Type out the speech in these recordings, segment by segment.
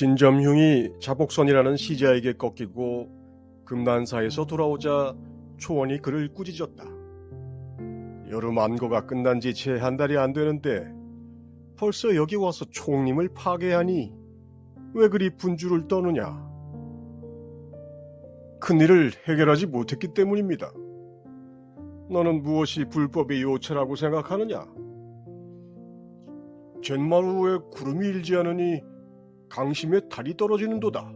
진점흉이 자복선이라는 시자에게 꺾이고 금난사에서 돌아오자 초원이 그를 꾸짖었다. 여름 안거가 끝난 지 채 한 달이 안 되는데 벌써 여기 와서 총림을 파괴하니 왜 그리 분주를 떠느냐. 큰일을 해결하지 못했기 때문입니다. 너는 무엇이 불법의 요체라고 생각하느냐? 잿마루에 구름이 일지 않으니 강심에 달이 떨어지는도다.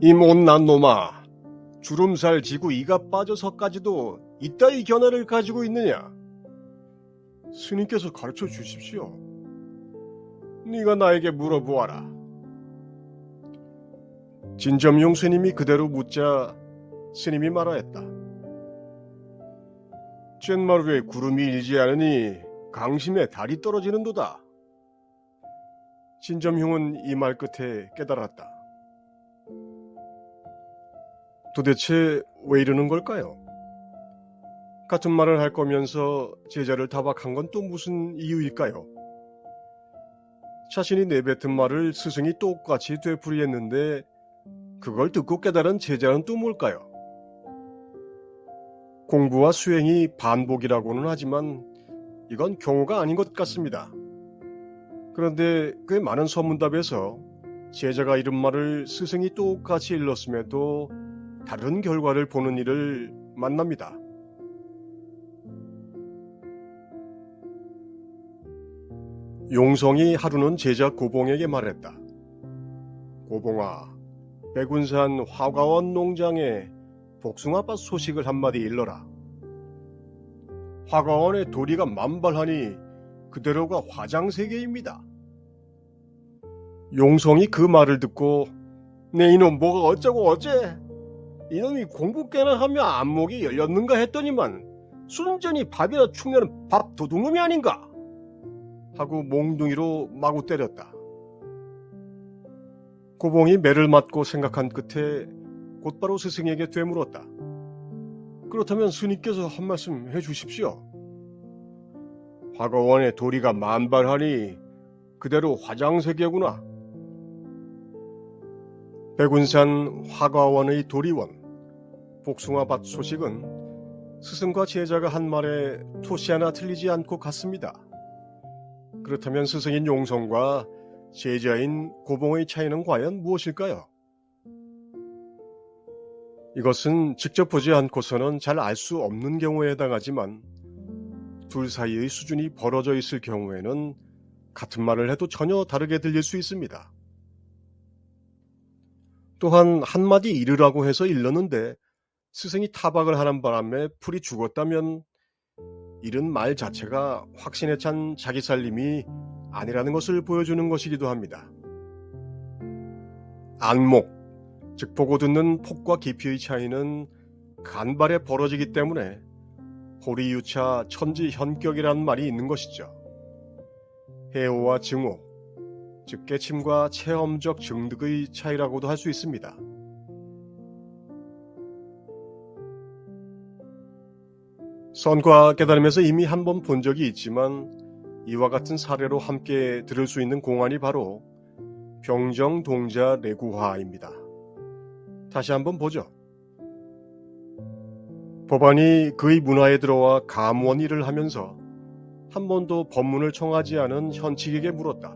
이 못난 놈아, 주름살 지고 이가 빠져서까지도 이따위 견해를 가지고 있느냐? 스님께서 가르쳐 주십시오. 네가 나에게 물어보아라. 진점용 스님이 그대로 묻자 스님이 말하였다. 잿마루에 구름이 일지 않으니 강심에 달이 떨어지는도다. 진점흉은 이 말 끝에 깨달았다. 도대체 왜 이러는 걸까요? 같은 말을 할 거면서 제자를 타박한 건 또 무슨 이유일까요? 자신이 내뱉은 말을 스승이 똑같이 되풀이했는데 그걸 듣고 깨달은 제자는 또 뭘까요? 공부와 수행이 반복이라고는 하지만 이건 경우가 아닌 것 같습니다. 그런데 꽤 많은 서문답에서 제자가 이른 말을 스승이 똑같이 일렀음에도 다른 결과를 보는 일을 만납니다. 용성이 하루는 제자 고봉에게 말했다. 고봉아, 백운산 화가원 농장에 복숭아밭 소식을 한마디 일러라. 화가원의 도리가 만발하니 그대로가 화장세계입니다. 용성이 그 말을 듣고 내 이놈 뭐가 어쩌고 어째? 이놈이 공부 꽤나 하며 안목이 열렸는가 했더니만 순전히 밥이나 축내는 밥 도둑놈이 아닌가? 하고 몽둥이로 마구 때렸다. 고봉이 매를 맞고 생각한 끝에 곧바로 스승에게 되물었다. 그렇다면 스님께서 한 말씀 해주십시오. 화가원의 도리가 만발하니 그대로 화장세계구나. 백운산 화가원의 도리원, 복숭아밭 소식은 스승과 제자가 한 말에 토시 하나 틀리지 않고 같습니다. 그렇다면 스승인 용성과 제자인 고봉의 차이는 과연 무엇일까요? 이것은 직접 보지 않고서는 잘 알 수 없는 경우에 해당하지만 둘 사이의 수준이 벌어져 있을 경우에는 같은 말을 해도 전혀 다르게 들릴 수 있습니다. 또한 한마디 이르라고 해서 일렀는데 스승이 타박을 하는 바람에 풀이 죽었다면 이른 말 자체가 확신에 찬 자기 살림이 아니라는 것을 보여주는 것이기도 합니다. 안목, 즉 보고 듣는 폭과 깊이의 차이는 간발에 벌어지기 때문에 호리유차 천지현격이라는 말이 있는 것이죠. 해오와 증오, 즉 깨침과 체험적 증득의 차이라고도 할 수 있습니다. 선과 깨달음에서 이미 한번 본 적이 있지만 이와 같은 사례로 함께 들을 수 있는 공안이 바로 병정동자 레구화입니다. 다시 한번 보죠. 법안이 그의 문화에 들어와 감원 일을 하면서 한 번도 법문을 청하지 않은 현칙에게 물었다.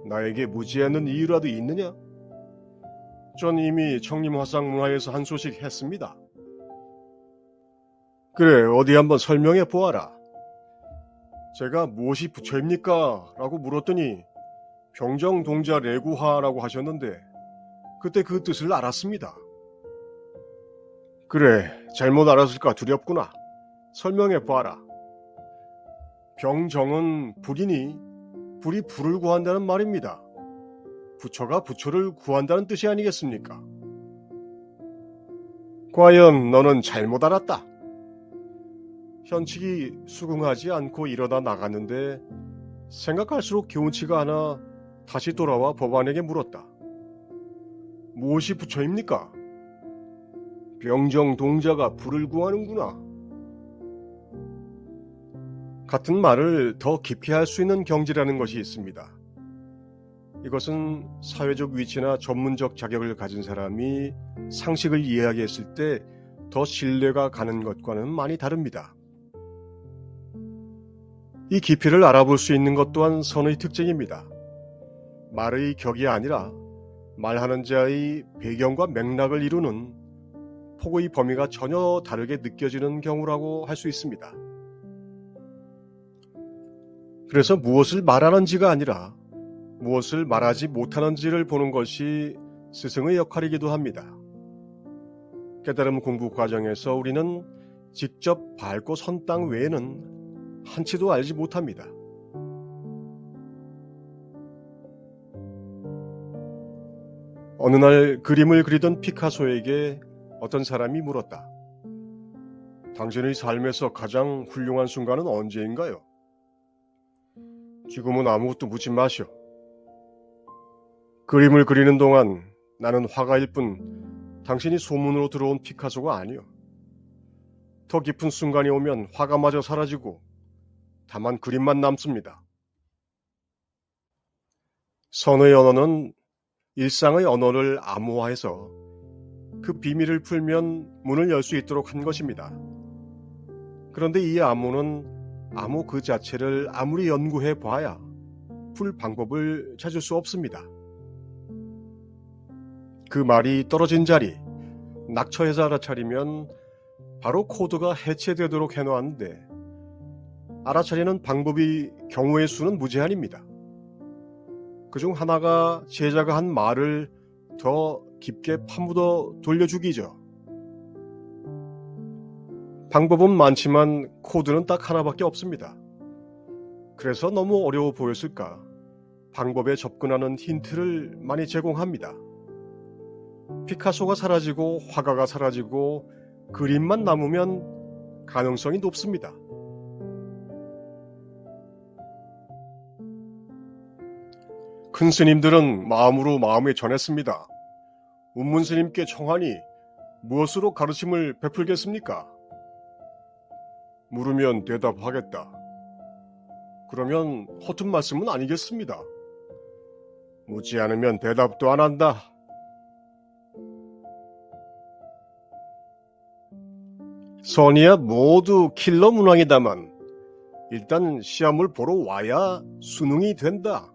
나에게 묻지 않는 이유라도 있느냐? 전 이미 청림화상 문화에서 한 소식 했습니다. 그래, 어디 한번 설명해 보아라. 제가 무엇이 부처입니까? 라고 물었더니 병정동자 레구화라고 하셨는데 그때 그 뜻을 알았습니다. 그래, 잘못 알았을까 두렵구나. 설명해 보아라. 병정은 불이니 불이 불을 구한다는 말입니다. 부처가 부처를 구한다는 뜻이 아니겠습니까? 과연 너는 잘못 알았다. 현칙이 수긍하지 않고 일어나 나갔는데 생각할수록 개운치가 않아 다시 돌아와 법안에게 물었다. 무엇이 부처입니까? 병정동자가 불을 구하는구나. 같은 말을 더 깊이 할 수 있는 경지라는 것이 있습니다. 이것은 사회적 위치나 전문적 자격을 가진 사람이 상식을 이야기했을 때 더 신뢰가 가는 것과는 많이 다릅니다. 이 깊이를 알아볼 수 있는 것 또한 선의 특징입니다. 말의 격이 아니라 말하는 자의 배경과 맥락을 이루는 폭의 범위가 전혀 다르게 느껴지는 경우라고 할 수 있습니다. 그래서 무엇을 말하는지가 아니라 무엇을 말하지 못하는지를 보는 것이 스승의 역할이기도 합니다. 깨달음 공부 과정에서 우리는 직접 밟고 선 땅 외에는 한치도 알지 못합니다. 어느 날 그림을 그리던 피카소에게 어떤 사람이 물었다. 당신의 삶에서 가장 훌륭한 순간은 언제인가요? 지금은 아무것도 묻지 마시오. 그림을 그리는 동안 나는 화가일 뿐 당신이 소문으로 들어온 피카소가 아니오. 더 깊은 순간이 오면 화가마저 사라지고 다만 그림만 남습니다. 선의 언어는 일상의 언어를 암호화해서 그 비밀을 풀면 문을 열 수 있도록 한 것입니다. 그런데 이 암호는 암호 그 자체를 아무리 연구해 봐야 풀 방법을 찾을 수 없습니다. 그 말이 떨어진 자리, 낙처에서 알아차리면 바로 코드가 해체되도록 해놓았는데 알아차리는 방법이 경우의 수는 무제한입니다. 그중 하나가 제자가 한 말을 더 깊게 파묻어 돌려주기죠. 방법은 많지만 코드는 딱 하나밖에 없습니다. 그래서 너무 어려워 보였을까? 방법에 접근하는 힌트를 많이 제공합니다. 피카소가 사라지고 화가가 사라지고 그림만 남으면 가능성이 높습니다. 큰 스님들은 마음으로 마음에 전했습니다. 운문 스님께 청하니 무엇으로 가르침을 베풀겠습니까? 물으면 대답하겠다. 그러면 허튼 말씀은 아니겠습니다. 묻지 않으면 대답도 안 한다. 선이야 모두 킬러 문항이다만 일단 시험을 보러 와야 수능이 된다.